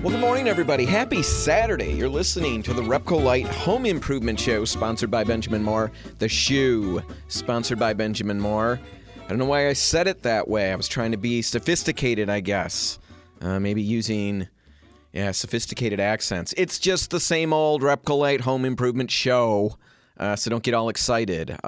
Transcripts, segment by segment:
Well, good morning, everybody. Happy Saturday. You're listening to the RepcoLite Home Improvement Show, sponsored by Benjamin Moore. The Shoe, sponsored by Benjamin Moore. I don't know why I said it that way. I was trying to be sophisticated, I guess. Maybe using, sophisticated accents. It's just the same old RepcoLite Home Improvement Show, so don't get all excited.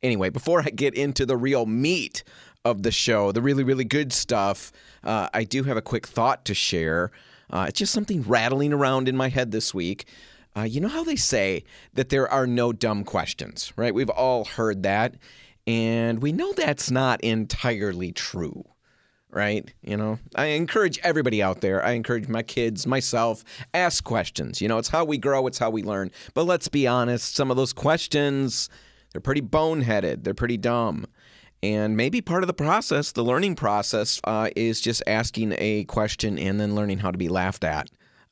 Anyway, before I get into the real meat of the show, the really, really good stuff, I do have a quick thought to share. It's just something rattling around in my head this week. You know how they say that there are no dumb questions, right? We've all heard that, and we know that's not entirely true, right? You know, I encourage everybody out there. I encourage my kids, myself, ask questions. You know, it's how we grow, it's how we learn. But let's be honest, some of those questions, they're pretty boneheaded. They're pretty dumb. And maybe part of the process, the learning process, is just asking a question and then learning how to be laughed at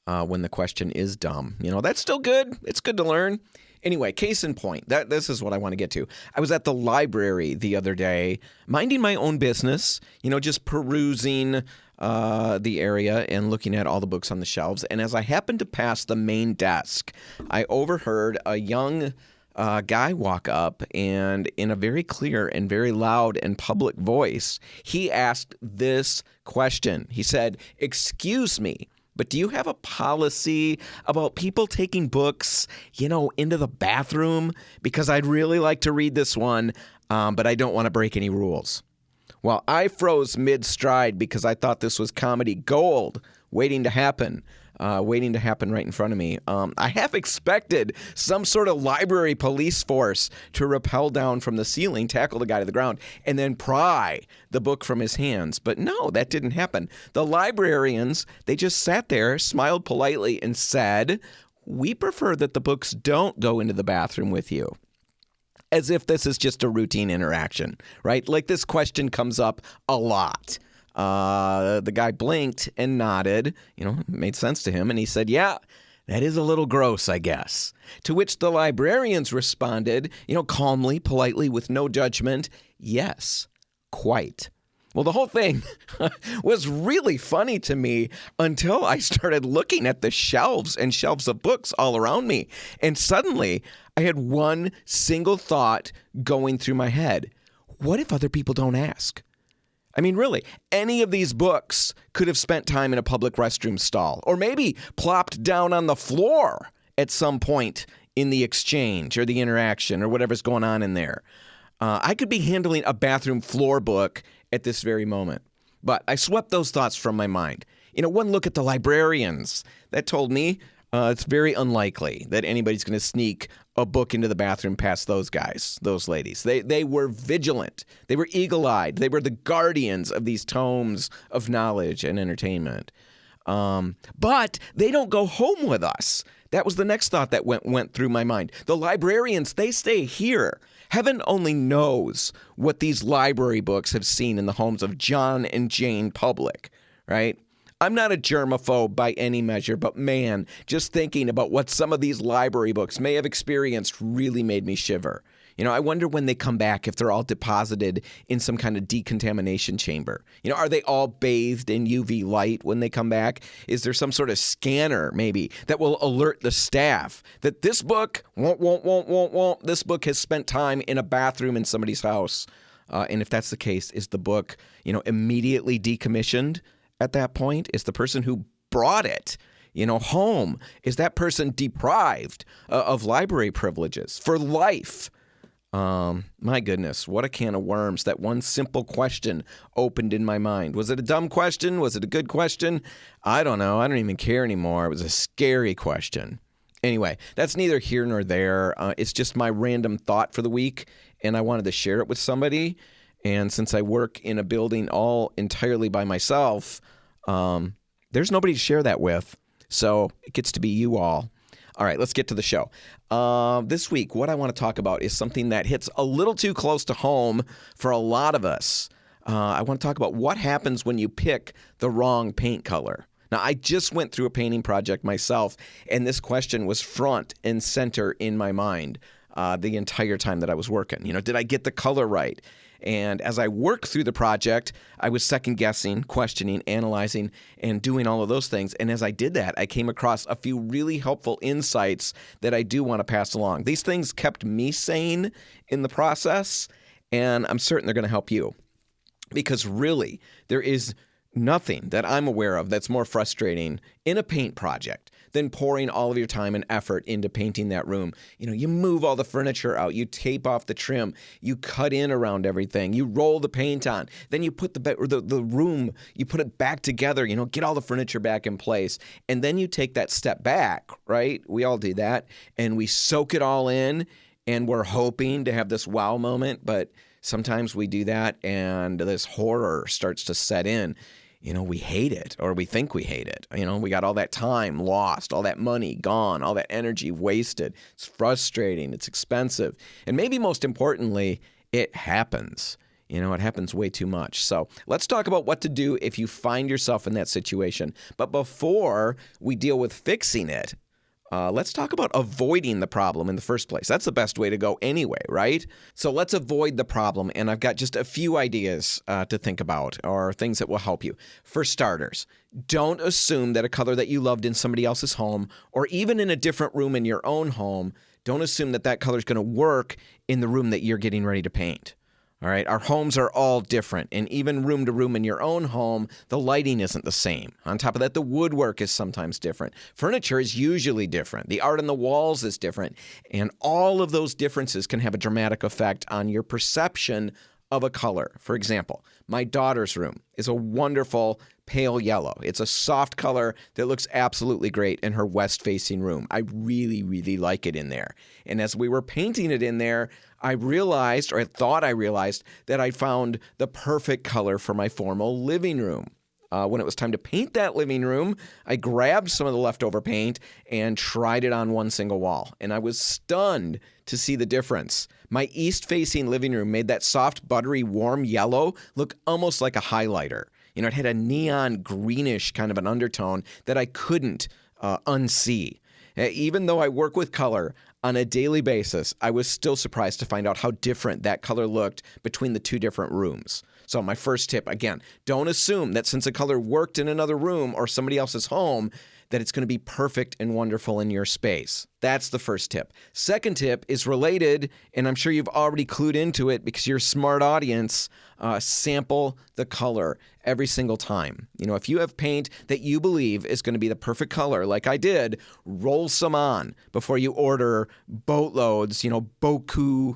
when the question is dumb. You know, that's still good. It's good to learn. Anyway, case in point, this is what I want to get to. I was at the library the other day, minding my own business, you know, just perusing the area and looking at all the books on the shelves. And as I happened to pass the main desk, I overheard a young guy walk up, and in a very clear and very loud and public voice, he asked this question. He said, "Excuse me, but do you have a policy about people taking books, you know, into the bathroom? Because I'd really like to read this one, but I don't want to break any rules." Well, I froze mid-stride because I thought this was comedy gold waiting to happen. Right in front of me. I half expected some sort of library police force to rappel down from the ceiling, tackle the guy to the ground, and then pry the book from his hands. But no, that didn't happen. The librarians, they just sat there, smiled politely, and said, "We prefer that the books don't go into the bathroom with you." As if this is just a routine interaction, right? Like this question comes up a lot. The guy blinked and nodded, you know, it made sense to him. And he said, "Yeah, that is a little gross, I guess." To which the librarians responded, you know, calmly, politely, with no judgment, "Yes, quite." Well, the whole thing was really funny to me until I started looking at the shelves and shelves of books all around me. And suddenly I had one single thought going through my head. What if other people don't ask? I mean, really, any of these books could have spent time in a public restroom stall, or maybe plopped down on the floor at some point in the exchange or the interaction or whatever's going on in there. I could be handling a bathroom floor book at this very moment. But I swept those thoughts from my mind. You know, one look at the librarians, that told me it's very unlikely that anybody's going to sneak a book into the bathroom past those guys, those ladies. They were vigilant. They were eagle-eyed. They were the guardians of these tomes of knowledge and entertainment. But they don't go home with us. That was the next thought that went through my mind. The librarians, they stay here. Heaven only knows what these library books have seen in the homes of John and Jane Public, right? I'm not a germaphobe by any measure, but man, just thinking about what some of these library books may have experienced really made me shiver. You know, I wonder when they come back if they're all deposited in some kind of decontamination chamber. You know, are they all bathed in UV light when they come back? Is there some sort of scanner maybe that will alert the staff that this book, this book has spent time in a bathroom in somebody's house? And if that's the case, is the book, you know, immediately decommissioned? At that point, is the person who brought it, you know, home, is that person deprived of library privileges for life? My goodness, what a can of worms that one simple question opened in my mind. Was it a dumb question? Was it a good question? I don't know. I don't even care anymore. It was a scary question. Anyway, that's neither here nor there. It's just my random thought for the week, and I wanted to share it with somebody. And since I work in a building all entirely by myself, there's nobody to share that with. So it gets to be you all. All right, let's get to the show. This week, what I want to talk about is something that hits a little too close to home for a lot of us. I want to talk about what happens when you pick the wrong paint color. Now, I just went through a painting project myself, and this question was front and center in my mind the entire time that I was working. You know, did I get the color right? And as I worked through the project, I was second guessing, questioning, analyzing, and doing all of those things. And as I did that, I came across a few really helpful insights that I do want to pass along. These things kept me sane in the process, and I'm certain they're going to help you. Because really, there is nothing that I'm aware of that's more frustrating in a paint project than pouring all of your time and effort into painting that room. You move all the furniture out, you tape off the trim, you cut in around everything, you roll the paint on, then you put the room, you put it back together, get all the furniture back in place, and then you take that step back, right? We all do that, and we soak it all in, and we're hoping to have this wow moment, but sometimes we do that and this horror starts to set in. We hate it, or we think we hate it. We got all that time lost, all that money gone, all that energy wasted. It's frustrating. It's expensive. And maybe most importantly, it happens. It happens way too much. So let's talk about what to do if you find yourself in that situation. But before we deal with fixing it, let's talk about avoiding the problem in the first place. That's the best way to go anyway, right? So let's avoid the problem, and I've got just a few ideas to think about, or things that will help you. For starters, don't assume that a color that you loved in somebody else's home, or even in a different room in your own home, don't assume that that color is going to work in the room that you're getting ready to paint. All right, our homes are all different, and even room to room in your own home, the lighting isn't the same. On top of that, the woodwork is sometimes different. Furniture is usually different. The art on the walls is different, and all of those differences can have a dramatic effect on your perception of a color. For example, my daughter's room is a wonderful pale yellow. It's a soft color that looks absolutely great in her west-facing room. I really, really like it in there. And as we were painting it in there, I realized, or I thought I realized, that I found the perfect color for my formal living room. When it was time to paint that living room, I grabbed some of the leftover paint and tried it on one single wall. And I was stunned to see the difference. My east-facing living room made that soft, buttery, warm yellow look almost like a highlighter. It had a neon greenish kind of an undertone that I couldn't unsee. Even though I work with color on a daily basis, I was still surprised to find out how different that color looked between the two different rooms. So my first tip, again, don't assume that since a color worked in another room or somebody else's home, that it's going to be perfect and wonderful in your space. That's the first tip. Second tip is related, and I'm sure you've already clued into it because you're a smart audience. Sample the color every single time. If you have paint that you believe is going to be the perfect color, like I did, roll some on before you order boatloads, boku,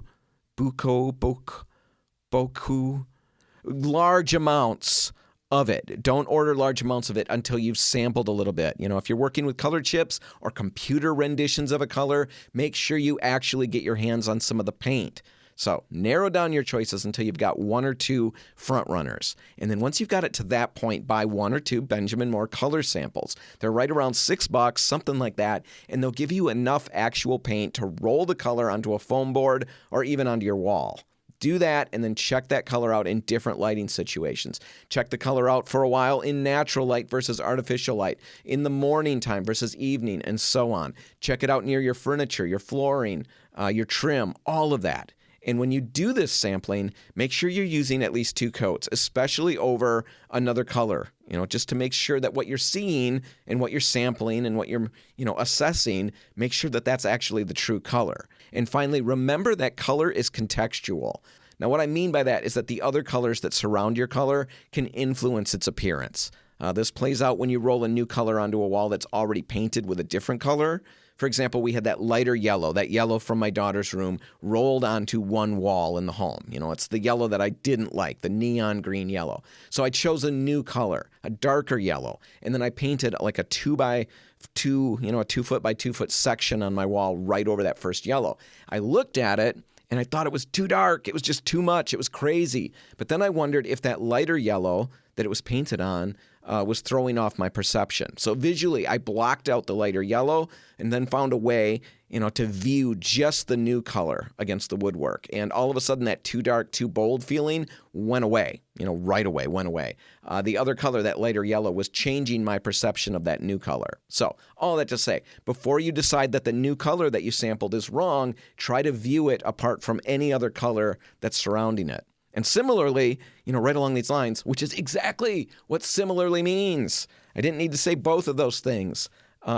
large amounts of it. Don't order large amounts of it until you've sampled a little bit. If you're working with color chips or computer renditions of a color, make sure you actually get your hands on some of the paint. So narrow down your choices until you've got one or two front runners. And then once you've got it to that point, buy one or two Benjamin Moore color samples. They're right around $6, something like that, and they'll give you enough actual paint to roll the color onto a foam board or even onto your wall. Do that and then check that color out in different lighting situations. Check the color out for a while in natural light versus artificial light, in the morning time versus evening, and so on. Check it out near your furniture, your flooring, your trim, all of that. And when you do this sampling, make sure you're using at least 2 coats, especially over another color, just to make sure that what you're seeing and what you're sampling and what you're, assessing, make sure that that's actually the true color. And finally, remember that color is contextual. Now, what I mean by that is that the other colors that surround your color can influence its appearance. This plays out when you roll a new color onto a wall that's already painted with a different color. For example, we had that lighter yellow, that yellow from my daughter's room, rolled onto one wall in the home. It's the yellow that I didn't like, the neon green yellow. So I chose a new color, a darker yellow, and then I painted like a 2 by 2, a 2 foot by 2 foot section on my wall right over that first yellow. I looked at it and I thought it was too dark. It was just too much. It was crazy. But then I wondered if that lighter yellow that it was painted on was throwing off my perception. So visually, I blocked out the lighter yellow and then found a way, to view just the new color against the woodwork. And all of a sudden, that too dark, too bold feeling went away, right away, went away. The other color, that lighter yellow, was changing my perception of that new color. So all that to say, before you decide that the new color that you sampled is wrong, try to view it apart from any other color that's surrounding it. And similarly, right along these lines, which is exactly what similarly means. I didn't need to say both of those things.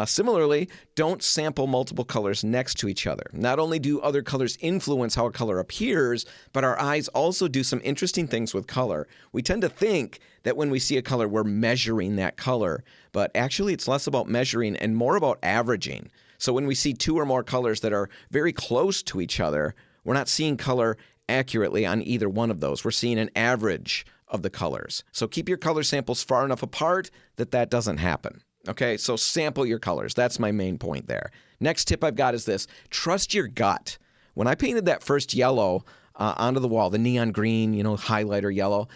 Similarly, don't sample multiple colors next to each other. Not only do other colors influence how a color appears, but our eyes also do some interesting things with color. We tend to think that when we see a color, we're measuring that color, but actually it's less about measuring and more about averaging. So when we see two or more colors that are very close to each other, we're not seeing color accurately on either one of those. We're seeing an average of the colors. So keep your color samples far enough apart that doesn't happen. Okay, so sample your colors. That's my main point there. Next tip I've got is this. Trust your gut. When I painted that first yellow onto the wall, the neon green, highlighter yellow,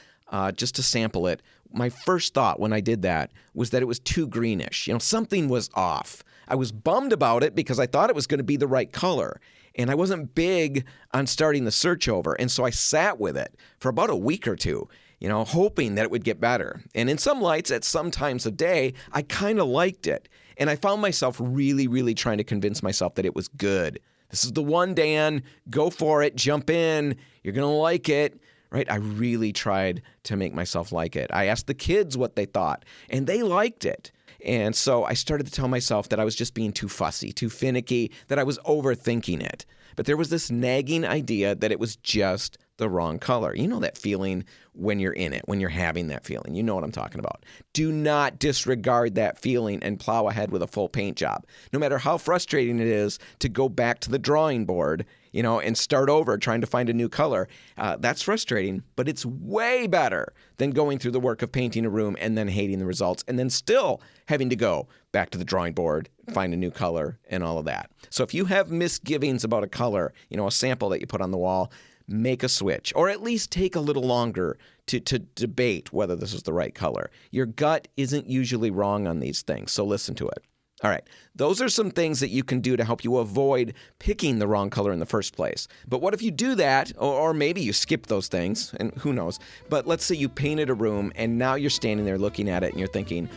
just to sample it, my first thought when I did that was that it was too greenish. Something was off. I was bummed about it because I thought it was going to be the right color. And I wasn't big on starting the search over. And so I sat with it for about a week or two, hoping that it would get better. And in some lights, at some times of day, I kind of liked it. And I found myself really, really trying to convince myself that it was good. This is the one, Dan. Go for it. Jump in. You're going to like it. Right? I really tried to make myself like it. I asked the kids what they thought, and they liked it. And so I started to tell myself that I was just being too fussy, too finicky, that I was overthinking it. But there was this nagging idea that it was just the wrong color. You know that feeling when you're in it, when you're having that feeling. You know what I'm talking about. Do not disregard that feeling and plow ahead with a full paint job. No matter how frustrating it is to go back to the drawing board, and start over trying to find a new color. That's frustrating, but it's way better than going through the work of painting a room and then hating the results and then still having to go back to the drawing board, find a new color, and all of that. So if you have misgivings about a color, a sample that you put on the wall, make a switch, or at least take a little longer to debate whether this is the right color. Your gut isn't usually wrong on these things, so listen to it. All right, those are some things that you can do to help you avoid picking the wrong color in the first place. But what if you do that, or maybe you skip those things, and who knows, but let's say you painted a room and now you're standing there looking at it and you're thinking,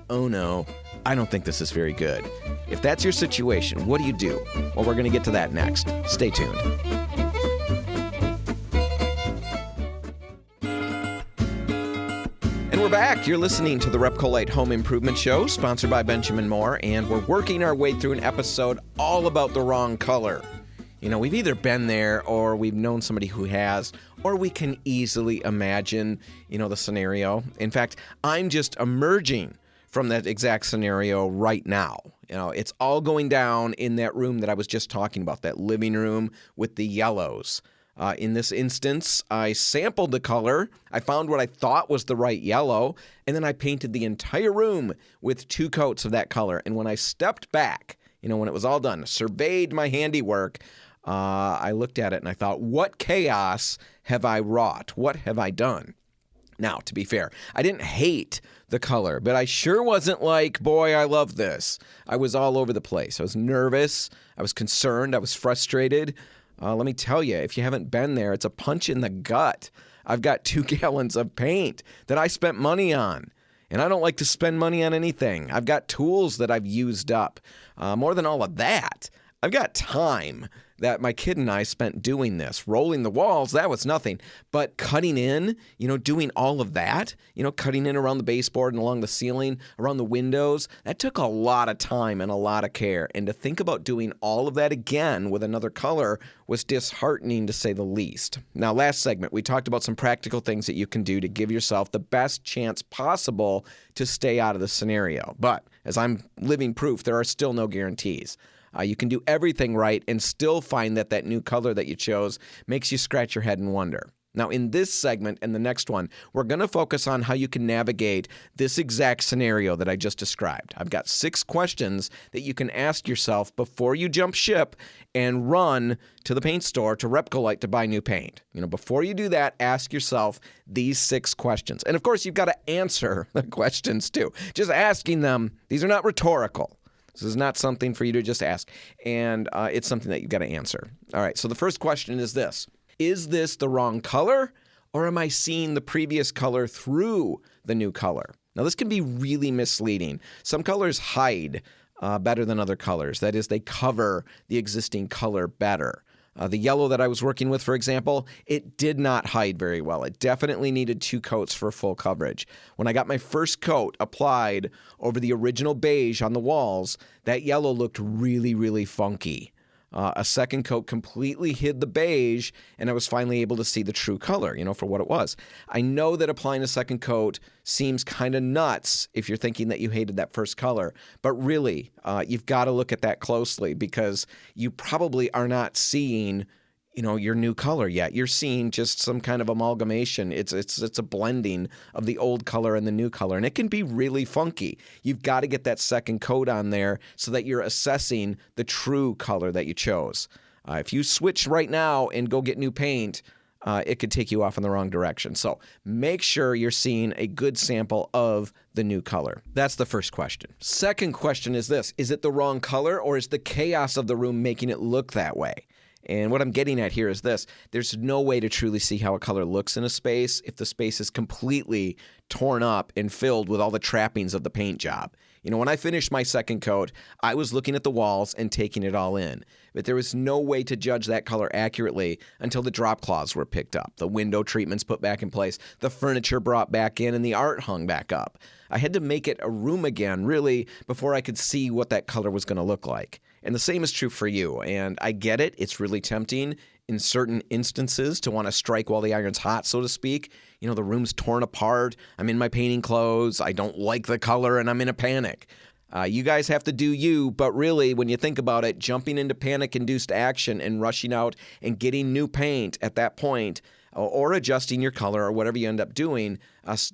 oh no, I don't think this is very good. If that's your situation, what do you do? Well, we're going to get to that next. Stay tuned. We're back. You're listening to the RepcoLite Home Improvement Show, sponsored by Benjamin Moore, and we're working our way through an episode all about the wrong color. We've either been there or we've known somebody who has, or we can easily imagine, the scenario. In fact, I'm just emerging from that exact scenario right now. It's all going down in that room that I was just talking about, that living room with the yellows. In this instance, I sampled the color, I found what I thought was the right yellow, and then I painted the entire room with 2 coats of that color. And when I stepped back, when it was all done, surveyed my handiwork, I looked at it and I thought, what chaos have I wrought? What have I done? Now, to be fair, I didn't hate the color, but I sure wasn't like, boy, I love this. I was all over the place. I was nervous, I was concerned, I was frustrated. Let me tell you, if you haven't been there, it's a punch in the gut. I've got 2 gallons of paint that I spent money on, and I don't like to spend money on anything. I've got tools that I've used up. More than all of that, I've got time that my kid and I spent doing this. Rolling the walls, that was nothing. But cutting in, doing all of that, cutting in around the baseboard and along the ceiling, around the windows, that took a lot of time and a lot of care. And to think about doing all of that again with another color was disheartening, to say the least. Now, last segment, we talked about some practical things that you can do to give yourself the best chance possible to stay out of the scenario. But as I'm living proof, there are still no guarantees. You can do everything right and still find that new color that you chose makes you scratch your head and wonder. Now, in this segment and the next one, we're going to focus on how you can navigate this exact scenario that I just described. I've got 6 questions that you can ask yourself before you jump ship and run to the paint store, to RepcoLite, to buy new paint. Before you do that, ask yourself these 6 questions. And of course, you've got to answer the questions too. Just asking them, these are not rhetorical. This is not something for you to just ask, and it's something that you've got to answer. All right, so the first question is this. Is this the wrong color, or am I seeing the previous color through the new color? Now, this can be really misleading. Some colors hide better than other colors. That is, they cover the existing color better. The yellow that I was working with, for example, it did not hide very well. It definitely needed 2 coats for full coverage. When I got my first coat applied over the original beige on the walls, that yellow looked really, really funky. A second coat completely hid the beige, and I was finally able to see the true color, for what it was. I know that applying a second coat seems kind of nuts if you're thinking that you hated that first color, but really, you've got to look at that closely because you probably are not seeing your new color yet. You're seeing just some kind of amalgamation. It's a blending of the old color and the new color, and it can be really funky. You've got to get that second coat on there so that you're assessing the true color that you chose. If you switch right now and go get new paint, it could take you off in the wrong direction. So make sure you're seeing a good sample of the new color. That's the first question. Second question is this: is it the wrong color, or is the chaos of the room making it look that way? And what I'm getting at here is this: there's no way to truly see how a color looks in a space if the space is completely torn up and filled with all the trappings of the paint job. When I finished my second coat, I was looking at the walls and taking it all in. But there was no way to judge that color accurately until the drop cloths were picked up, the window treatments put back in place, the furniture brought back in, and the art hung back up. I had to make it a room again, really, before I could see what that color was going to look like. And the same is true for you. And I get it. It's really tempting in certain instances to want to strike while the iron's hot, so to speak. The room's torn apart. I'm in my painting clothes. I don't like the color, and I'm in a panic. You guys have to do you, but really, when you think about it, jumping into panic-induced action and rushing out and getting new paint at that point, or adjusting your color or whatever you end up doing,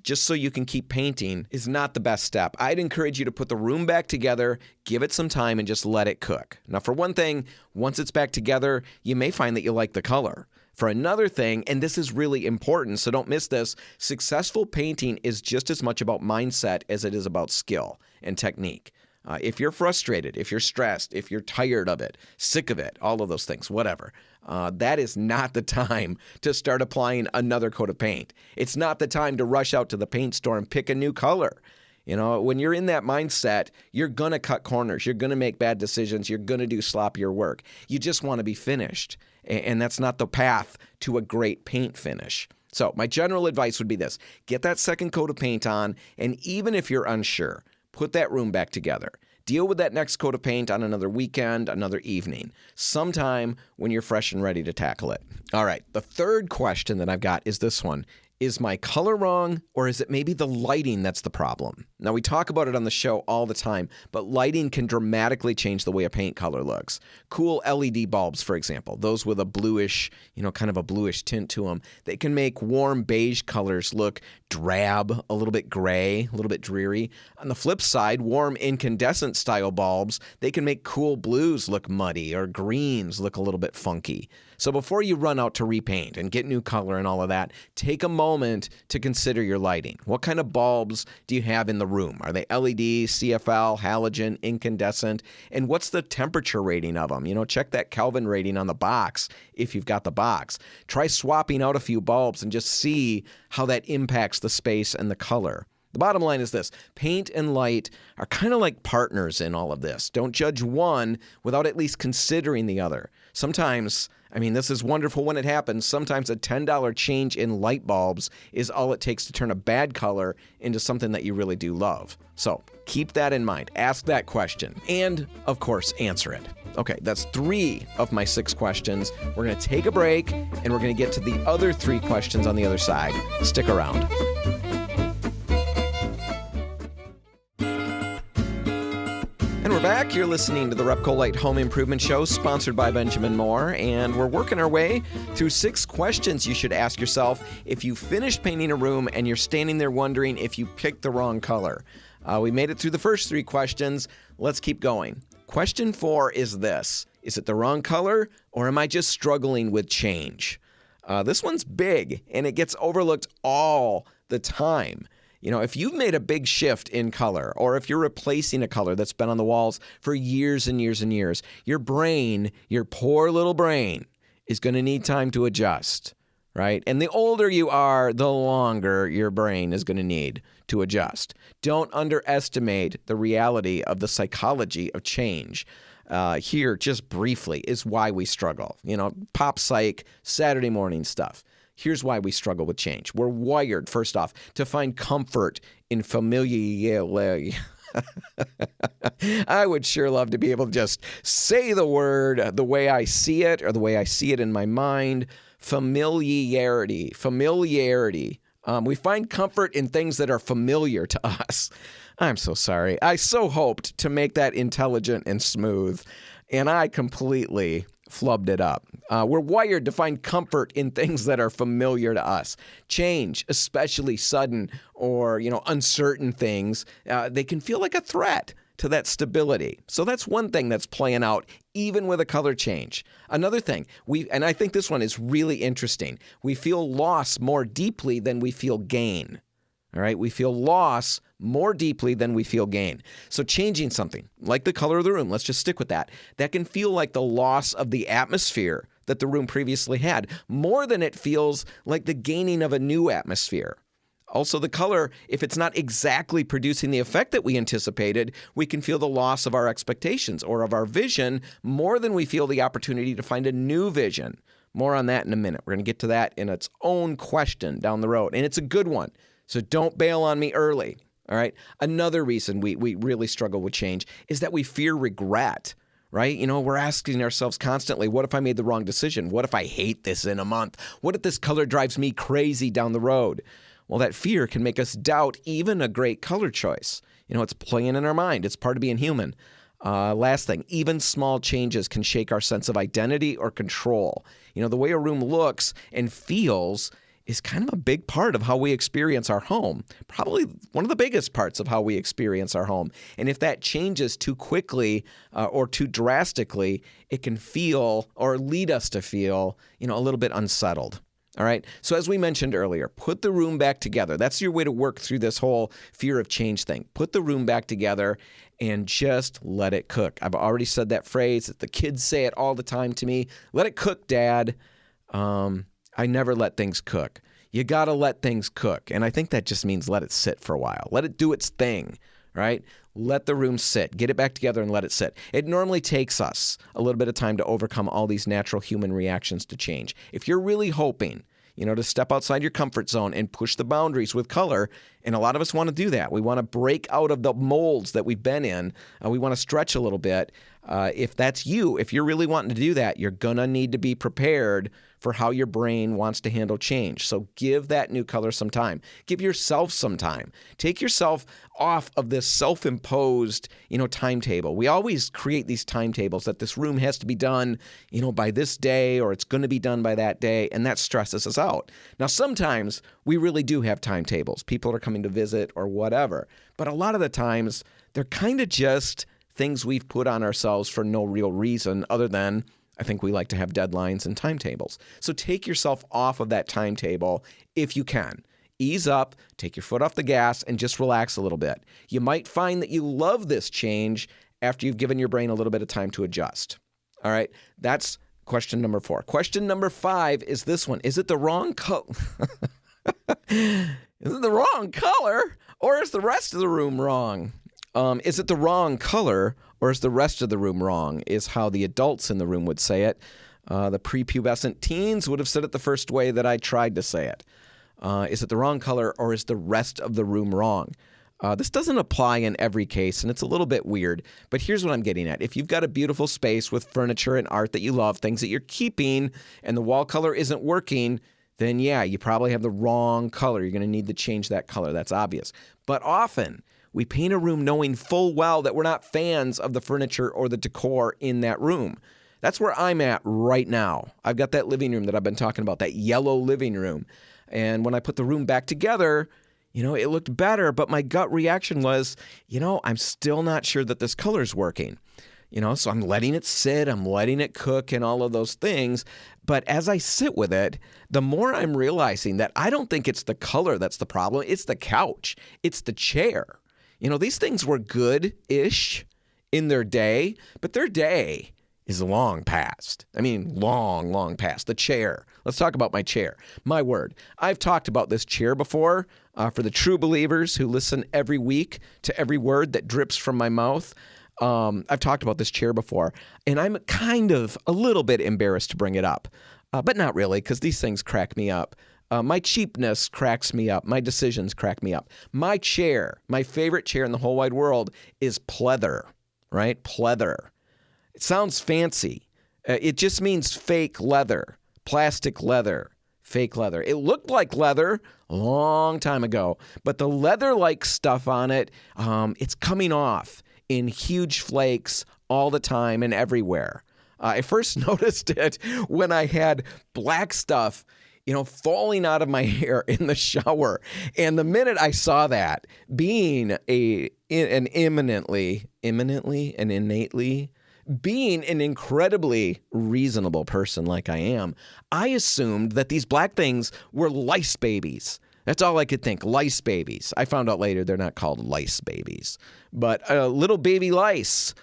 just so you can keep painting, is not the best step. I'd encourage you to put the room back together, give it some time, and just let it cook. Now, for one thing, once it's back together, you may find that you like the color. For another thing, and this is really important, so don't miss this, successful painting is just as much about mindset as it is about skill and technique. If you're frustrated, if you're stressed, if you're tired of it, sick of it, all of those things, whatever, that is not the time to start applying another coat of paint. It's not the time to rush out to the paint store and pick a new color. When you're in that mindset, you're going to cut corners. You're going to make bad decisions. You're going to do sloppier work. You just want to be finished. And that's not the path to a great paint finish. So my general advice would be this: get that second coat of paint on, and even if you're unsure, put that room back together. Deal with that next coat of paint on another weekend, another evening, sometime when you're fresh and ready to tackle it. All right, the third question that I've got is this one. Is my color wrong, or is it maybe the lighting that's the problem? Now, we talk about it on the show all the time, but lighting can dramatically change the way a paint color looks. Cool LED bulbs, for example, those with a bluish, kind of a bluish tint to them, they can make warm beige colors look drab, a little bit gray, a little bit dreary. On the flip side, warm incandescent style bulbs, they can make cool blues look muddy or greens look a little bit funky. So before you run out to repaint and get new color and all of that, take a moment to consider your lighting. What kind of bulbs do you have in the room? Are they LED, CFL, halogen, incandescent? And what's the temperature rating of them? Check that Kelvin rating on the box if you've got the box. Try swapping out a few bulbs and just see how that impacts the space and the color. The bottom line is this: paint and light are kind of like partners in all of this. Don't judge one without at least considering the other. Sometimes, this is wonderful when it happens. Sometimes a $10 change in light bulbs is all it takes to turn a bad color into something that you really do love. So keep that in mind. Ask that question and, of course, answer it. Okay, that's 3 of my 6 questions. We're going to take a break, and we're going to get to the other 3 questions on the other side. Stick around. And we're back. You're listening to the RepcoLite Home Improvement Show, sponsored by Benjamin Moore, and we're working our way through 6 questions you should ask yourself if you finished painting a room and you're standing there wondering if you picked the wrong color. We made it through the first 3 questions. Let's keep going. Question 4 is this: is it the wrong color, or am I just struggling with change? This one's big, and it gets overlooked all the time. If you've made a big shift in color, or if you're replacing a color that's been on the walls for years and years and years, your brain, your poor little brain, is going to need time to adjust, right? And the older you are, the longer your brain is going to need to adjust. Don't underestimate the reality of the psychology of change. here just briefly is why we struggle. Pop psych, Saturday morning stuff. Here's why we struggle with change. We're wired, first off, to find comfort in familiarity. I would sure love to be able to just say the word the way I see it or the way I see it in my mind. Familiarity. We find comfort in things that are familiar to us. I'm so sorry. I so hoped to make that intelligent and smooth, and I completely flubbed it up. We're wired to find comfort in things that are familiar to us. Change, especially sudden or, uncertain things, they can feel like a threat to that stability. So that's one thing that's playing out even with a color change. Another thing, and I think this one is really interesting, we feel loss more deeply than we feel gain. All right, we feel loss more deeply than we feel gain. So changing something, like the color of the room, let's just stick with that, that can feel like the loss of the atmosphere that the room previously had, more than it feels like the gaining of a new atmosphere. Also, the color, if it's not exactly producing the effect that we anticipated, we can feel the loss of our expectations or of our vision more than we feel the opportunity to find a new vision. More on that in a minute. We're going to get to that in its own question down the road, and it's a good one. So don't bail on me early, all right? Another reason we really struggle with change is that we fear regret, right? We're asking ourselves constantly, what if I made the wrong decision? What if I hate this in a month? What if this color drives me crazy down the road? Well, that fear can make us doubt even a great color choice. It's playing in our mind. It's part of being human. Last thing, even small changes can shake our sense of identity or control. The way a room looks and feels is kind of a big part of how we experience our home. Probably one of the biggest parts of how we experience our home. And if that changes too quickly or too drastically, it can feel or lead us to feel, a little bit unsettled. All right. So as we mentioned earlier, put the room back together. That's your way to work through this whole fear of change thing. Put the room back together and just let it cook. I've already said that phrase. The kids say it all the time to me. Let it cook, Dad. I never let things cook. You got to let things cook. And I think that just means let it sit for a while. Let it do its thing, right? Let the room sit. Get it back together and let it sit. It normally takes us a little bit of time to overcome all these natural human reactions to change. If you're really hoping, to step outside your comfort zone and push the boundaries with color, and a lot of us want to do that. We want to break out of the molds that we've been in. We want to stretch a little bit. If that's you, if you're really wanting to do that, you're going to need to be prepared for how your brain wants to handle change. So give that new color some time. Give yourself some time. Take yourself off of this self-imposed, timetable. We always create these timetables that this room has to be done, by this day, or it's going to be done by that day, and that stresses us out. Now, sometimes we really do have timetables. People are coming to visit or whatever. But a lot of the times, they're kind of just things we've put on ourselves for no real reason other than I think we like to have deadlines and timetables. So take yourself off of that timetable if you can. Ease up, take your foot off the gas, and just relax a little bit. You might find that you love this change after you've given your brain a little bit of time to adjust. All right, that's question number 4. Question number 5 is this one. Is it the wrong color? Is it the wrong color, or is the rest of the room wrong? Is it the wrong color, or is the rest of the room wrong, is how the adults in the room would say it. The prepubescent teens would have said it the first way that I tried to say it. Is it the wrong color, or is the rest of the room wrong? This doesn't apply in every case, and it's a little bit weird, but here's what I'm getting at. If you've got a beautiful space with furniture and art that you love, things that you're keeping, and the wall color isn't working, then yeah, you probably have the wrong color. You're going to need to change that color. That's obvious. But often, we paint a room knowing full well that we're not fans of the furniture or the decor in that room. That's where I'm at right now. I've got that living room that I've been talking about, that yellow living room. And when I put the room back together, it looked better, but my gut reaction was, I'm still not sure that this color's working. So I'm letting it sit, I'm letting it cook and all of those things. But as I sit with it, the more I'm realizing that I don't think it's the color that's the problem. It's the couch. It's the chair. These things were good-ish in their day, but their day is long past. I mean, long, long past. The chair. Let's talk about my chair. My word. I've talked about this chair before for the true believers who listen every week to every word that drips from my mouth. I've talked about this chair before, and I'm kind of a little bit embarrassed to bring it up, but not really, because these things crack me up. My cheapness cracks me up. My decisions crack me up. My chair, my favorite chair in the whole wide world is pleather, right? Pleather. It sounds fancy. It just means fake leather, plastic leather, fake leather. It looked like leather a long time ago, but the leather-like stuff on it, it's coming off in huge flakes all the time and everywhere. I first noticed it when I had black stuff, falling out of my hair in the shower. And the minute I saw that, being being an incredibly reasonable person like I am, I assumed that these black things were lice babies. That's all I could think, lice babies. I found out later they're not called lice babies, but little baby lice.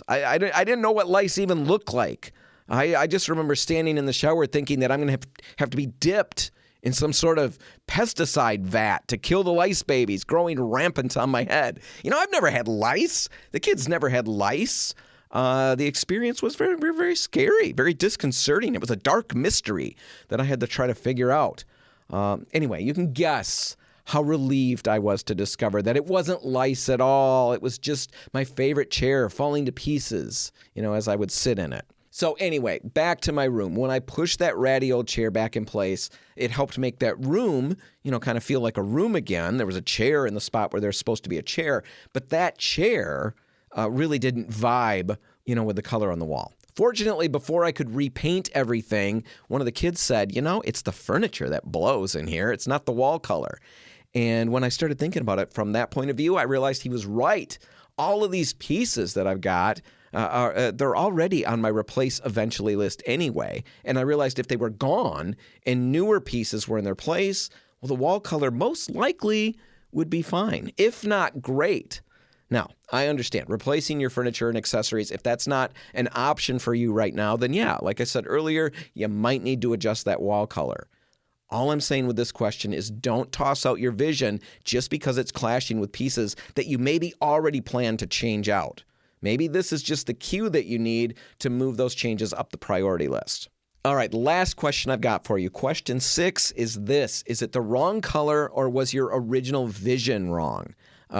I didn't know what lice even looked like. I just remember standing in the shower thinking that I'm going to have to be dipped in some sort of pesticide vat to kill the lice babies growing rampant on my head. I've never had lice. The kids never had lice. The experience was very, very, very scary, very disconcerting. It was a dark mystery that I had to try to figure out. Anyway, you can guess how relieved I was to discover that it wasn't lice at all. It was just my favorite chair falling to pieces, as I would sit in it. So anyway, back to my room. When I pushed that ratty old chair back in place, it helped make that room, kind of feel like a room again. There was a chair in the spot where there's supposed to be a chair, but that chair really didn't vibe, with the color on the wall. Fortunately, before I could repaint everything, one of the kids said, it's the furniture that blows in here. It's not the wall color. And when I started thinking about it from that point of view, I realized he was right. All of these pieces that I've got, they're already on my replace eventually list anyway. And I realized if they were gone and newer pieces were in their place, well, the wall color most likely would be fine, if not great. Now, I understand replacing your furniture and accessories, if that's not an option for you right now, then yeah, like I said earlier, you might need to adjust that wall color. All I'm saying with this question is don't toss out your vision just because it's clashing with pieces that you maybe already plan to change out. Maybe this is just the cue that you need to move those changes up the priority list. All right, last question I've got for you. Question 6 is this. Is it the wrong color or was your original vision wrong?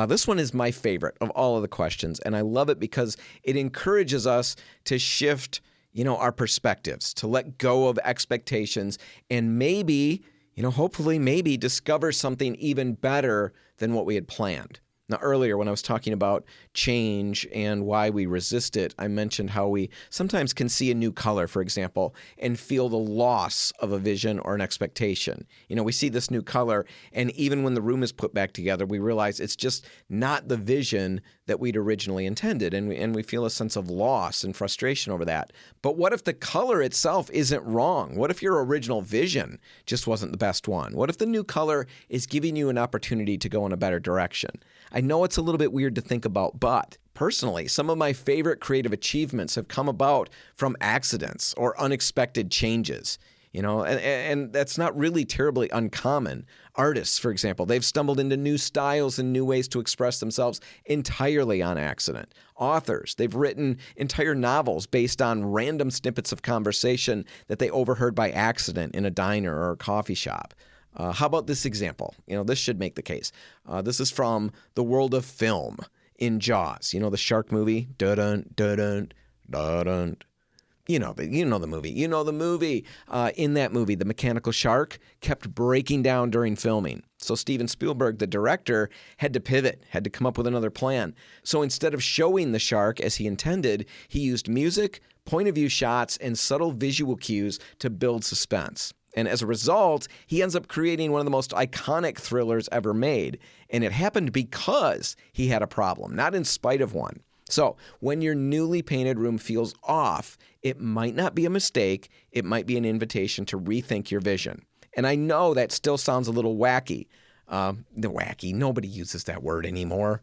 This one is my favorite of all of the questions, and I love it because it encourages us to shift, our perspectives, to let go of expectations, and maybe, hopefully maybe discover something even better than what we had planned. Now, earlier when I was talking about change and why we resist it, I mentioned how we sometimes can see a new color, for example, and feel the loss of a vision or an expectation. We see this new color, and even when the room is put back together, we realize it's just not the vision that we'd originally intended, and we feel a sense of loss and frustration over that. But what if the color itself isn't wrong? What if your original vision just wasn't the best one? What if the new color is giving you an opportunity to go in a better direction? I know it's a little bit weird to think about, but personally, some of my favorite creative achievements have come about from accidents or unexpected changes. And that's not really terribly uncommon. Artists, for example, they've stumbled into new styles and new ways to express themselves entirely on accident. Authors, they've written entire novels based on random snippets of conversation that they overheard by accident in a diner or a coffee shop. How about this example? This should make the case. This is from the world of film in Jaws. The shark movie? Dun-dun, dun-dun, dun-dun. You know the movie. In that movie, the mechanical shark kept breaking down during filming. So Steven Spielberg, the director, had to pivot, had to come up with another plan. So instead of showing the shark as he intended, he used music, point of view shots, and subtle visual cues to build suspense. And as a result, he ends up creating one of the most iconic thrillers ever made. And it happened because he had a problem, not in spite of one. So when your newly painted room feels off, it might not be a mistake. It might be an invitation to rethink your vision. And I know that still sounds a little wacky. Wacky, nobody uses that word anymore.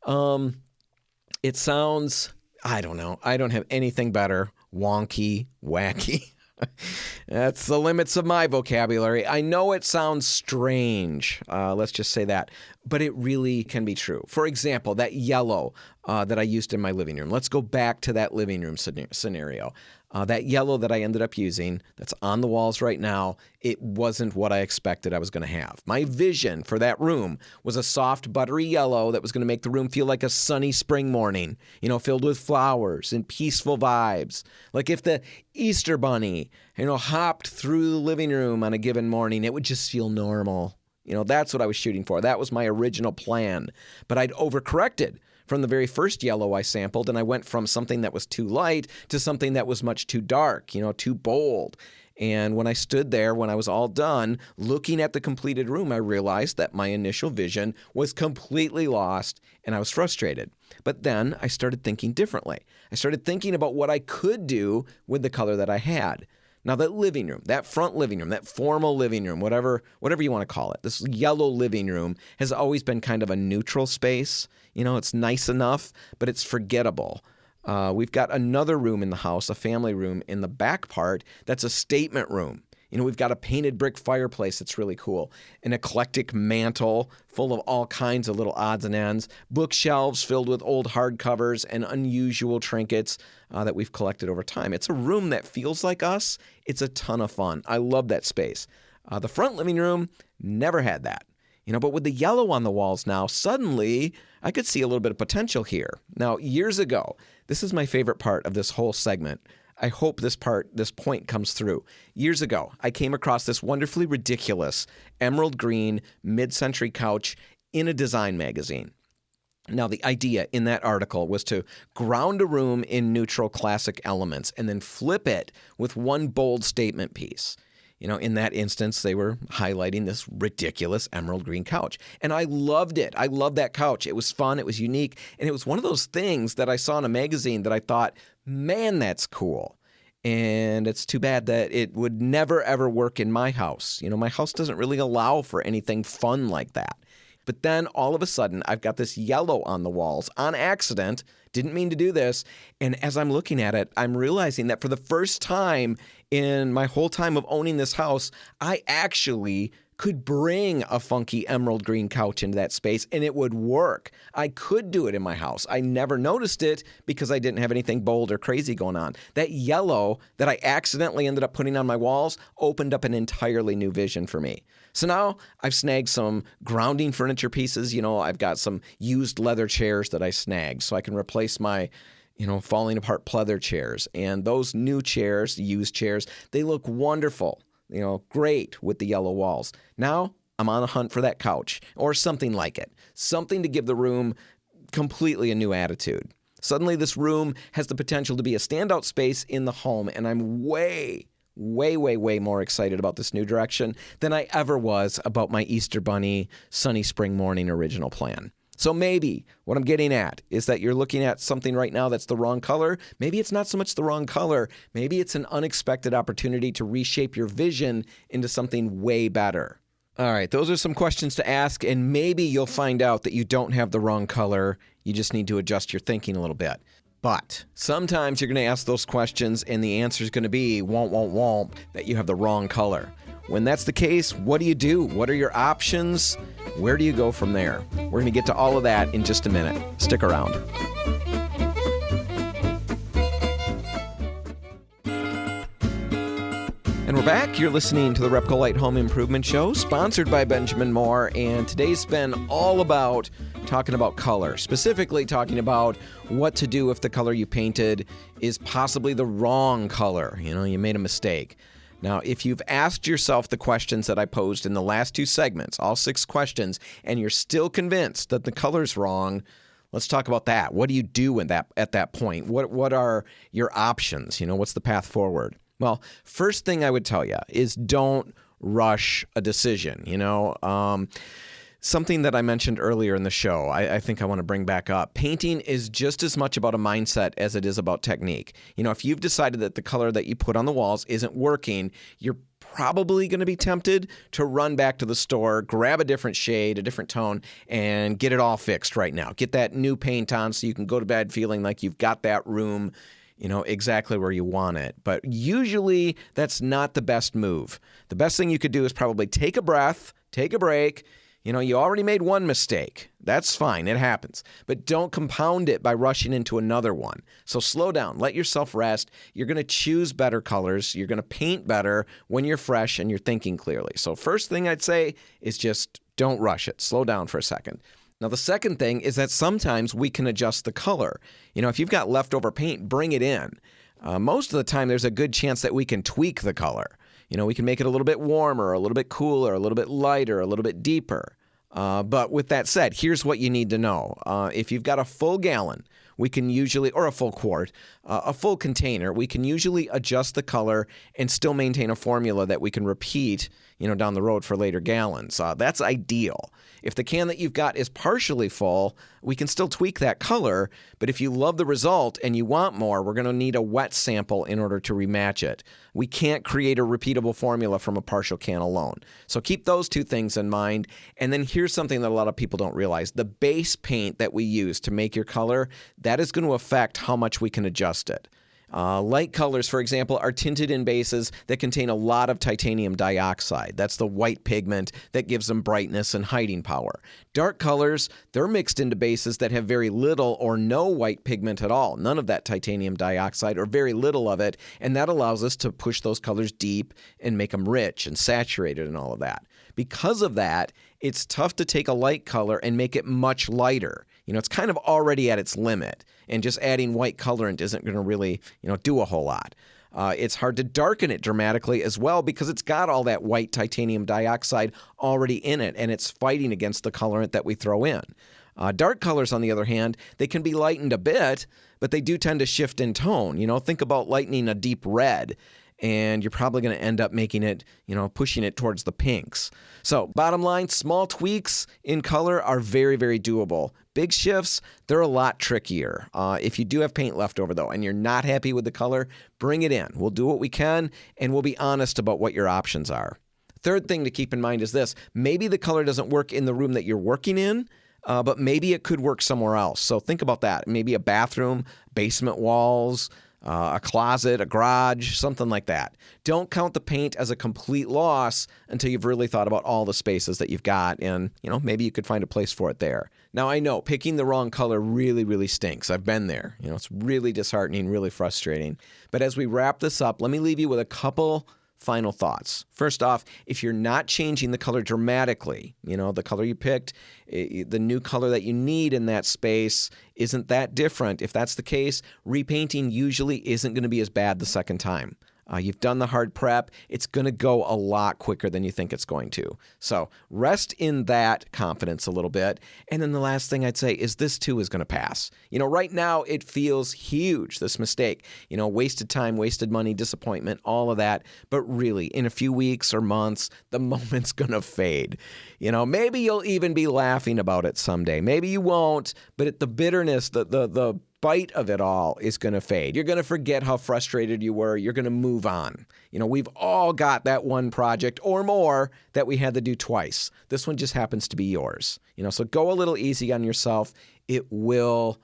It sounds, I don't know. I don't have anything better. Wonky, wacky. That's the limits of my vocabulary. I know it sounds strange. Let's just say that. But it really can be true. For example, that yellow that I used in my living room. Let's go back to that living room scenario. That yellow that I ended up using, that's on the walls right now, it wasn't what I expected I was going to have. My vision for that room was a soft, buttery yellow that was going to make the room feel like a sunny spring morning, filled with flowers and peaceful vibes. Like if the Easter bunny, hopped through the living room on a given morning, it would just feel normal. That's what I was shooting for. That was my original plan. But I'd overcorrected from the very first yellow I sampled, and I went from something that was too light to something that was much too dark, too bold. And when I stood there, when I was all done, looking at the completed room, I realized that my initial vision was completely lost, and I was frustrated. But then I started thinking differently. I started thinking about what I could do with the color that I had. Now that living room, that front living room, that formal living room, whatever you want to call it, this yellow living room has always been kind of a neutral space. It's nice enough, but it's forgettable. We've got another room in the house, a family room in the back part that's a statement room. We've got a painted brick fireplace that's really cool, an eclectic mantle full of all kinds of little odds and ends, bookshelves filled with old hardcovers and unusual trinkets that we've collected over time. It's a room that feels like us. It's a ton of fun. I love that space. The front living room never had that. But with the yellow on the walls now, suddenly I could see a little bit of potential here. Now, years ago, this is my favorite part of this whole segment. I hope this point comes through. Years ago, I came across this wonderfully ridiculous emerald green mid-century couch in a design magazine. Now, the idea in that article was to ground a room in neutral classic elements and then flip it with one bold statement piece. In that instance, they were highlighting this ridiculous emerald green couch. And I loved it. I loved that couch. It was fun. It was unique. And it was one of those things that I saw in a magazine that I thought, man, that's cool. And it's too bad that it would never, ever work in my house. My house doesn't really allow for anything fun like that. But then all of a sudden, I've got this yellow on the walls on accident. Didn't mean to do this. And as I'm looking at it, I'm realizing that for the first time in my whole time of owning this house, I actually could bring a funky emerald green couch into that space and it would work. I could do it in my house. I never noticed it because I didn't have anything bold or crazy going on. That yellow that I accidentally ended up putting on my walls opened up an entirely new vision for me. So now I've snagged some grounding furniture pieces. I've got some used leather chairs that I snagged so I can replace my falling apart pleather chairs. And those new chairs, used chairs, they look wonderful. Great with the yellow walls. Now I'm on a hunt for that couch or something like it, something to give the room completely a new attitude. Suddenly this room has the potential to be a standout space in the home, and I'm way more excited about this new direction than I ever was about my Easter Bunny sunny spring morning original plan. So maybe what I'm getting at is that you're looking at something right now that's the wrong color. Maybe it's not so much the wrong color. Maybe it's an unexpected opportunity to reshape your vision into something way better. All right, those are some questions to ask, and maybe you'll find out that you don't have the wrong color. You just need to adjust your thinking a little bit. But sometimes you're going to ask those questions, and the answer is going to be, won't, that you have the wrong color. When that's the case, what do you do? What are your options? Where do you go from there? We're going to get to all of that in just a minute. Stick around. And we're back. You're listening to the RepcoLite Home Improvement Show, sponsored by Benjamin Moore. And today's been all about talking about color, specifically talking about what to do if the color you painted is possibly the wrong color. You made a mistake. Now, if you've asked yourself the questions that I posed in the last two segments, all 6 questions, and you're still convinced that the color's wrong, let's talk about that. What do you do at that point? What are your options? What's the path forward? Well, first thing I would tell you is don't rush a decision. Something that I mentioned earlier in the show, I think I want to bring back up. Painting is just as much about a mindset as it is about technique. If you've decided that the color that you put on the walls isn't working, you're probably going to be tempted to run back to the store, grab a different shade, a different tone, and get it all fixed right now. Get that new paint on so you can go to bed feeling like you've got that room, exactly where you want it. But usually that's not the best move. The best thing you could do is probably take a breath, take a break. You already made one mistake. That's fine. It happens. But don't compound it by rushing into another one. So slow down. Let yourself rest. You're going to choose better colors. You're going to paint better when you're fresh and you're thinking clearly. So first thing I'd say is just don't rush it. Slow down for a second. Now, the second thing is that sometimes we can adjust the color. If you've got leftover paint, bring it in. Most of the time, there's a good chance that we can tweak the color. We can make it a little bit warmer, a little bit cooler, a little bit lighter, a little bit deeper. But with that said, here's what you need to know. If you've got a full gallon, we can usually, or a full quart, a full container, we can usually adjust the color and still maintain a formula that we can repeat, down the road for later gallons. That's ideal. If the can that you've got is partially full, we can still tweak that color. But if you love the result and you want more, we're going to need a wet sample in order to rematch it. We can't create a repeatable formula from a partial can alone. So keep those two things in mind. And then here's something that a lot of people don't realize. The base paint that we use to make your color, that is going to affect how much we can adjust it. Light colors, for example, are tinted in bases that contain a lot of titanium dioxide. That's the white pigment that gives them brightness and hiding power. Dark colors, they're mixed into bases that have very little or no white pigment at all. None of that titanium dioxide or very little of it. And that allows us to push those colors deep and make them rich and saturated and all of that. Because of that, it's tough to take a light color and make it much lighter. It's kind of already at its limit, and just adding white colorant isn't going to really, do a whole lot. It's hard to darken it dramatically as well because it's got all that white titanium dioxide already in it, and it's fighting against the colorant that we throw in. Dark colors, on the other hand, they can be lightened a bit, but they do tend to shift in tone. Think about lightening a deep red, and you're probably going to end up making it, pushing it towards the pinks. So bottom line, small tweaks in color are very, very doable. Big shifts, they're a lot trickier. If you do have paint left over, though, and you're not happy with the color, bring it in. We'll do what we can, and we'll be honest about what your options are. Third thing to keep in mind is this. Maybe the color doesn't work in the room that you're working in, but maybe it could work somewhere else. So think about that. Maybe a bathroom, basement walls, a closet, a garage, something like that. Don't count the paint as a complete loss until you've really thought about all the spaces that you've got, and maybe you could find a place for it there. Now, I know picking the wrong color really, really stinks. I've been there. It's really disheartening, really frustrating. But as we wrap this up, let me leave you with a couple final thoughts. First off, if you're not changing the color dramatically, the color you picked, the new color that you need in that space isn't that different. If that's the case, repainting usually isn't going to be as bad the second time. You've done the hard prep. It's going to go a lot quicker than you think it's going to. So rest in that confidence a little bit. And then the last thing I'd say is this too is going to pass. Right now it feels huge, this mistake. Wasted time, wasted money, disappointment, all of that. But really, in a few weeks or months, the moment's going to fade. Maybe you'll even be laughing about it someday. Maybe you won't, but the bitterness, the bite of it all is going to fade. You're going to forget how frustrated you were. You're going to move on. We've all got that one project or more that we had to do twice. This one just happens to be yours. So go a little easy on yourself. It will,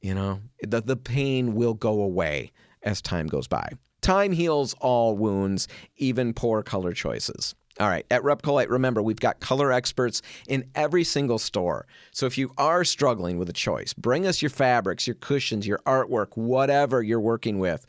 the pain will go away as time goes by. Time heals all wounds, even poor color choices. All right, at RepcoLite, remember, we've got color experts in every single store. So if you are struggling with a choice, bring us your fabrics, your cushions, your artwork, whatever you're working with.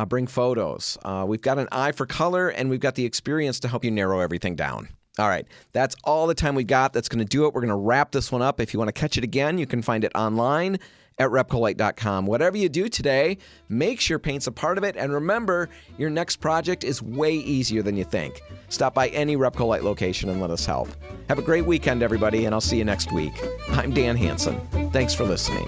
Bring photos. We've got an eye for color, and we've got the experience to help you narrow everything down. All right, that's all the time we got. That's going to do it. We're going to wrap this one up. If you want to catch it again, you can find it online at repcolite.com. Whatever you do today, make sure paint's a part of it. And remember, your next project is way easier than you think. Stop by any RepcoLite location and let us help. Have a great weekend, everybody, and I'll see you next week. I'm Dan Hansen. Thanks for listening.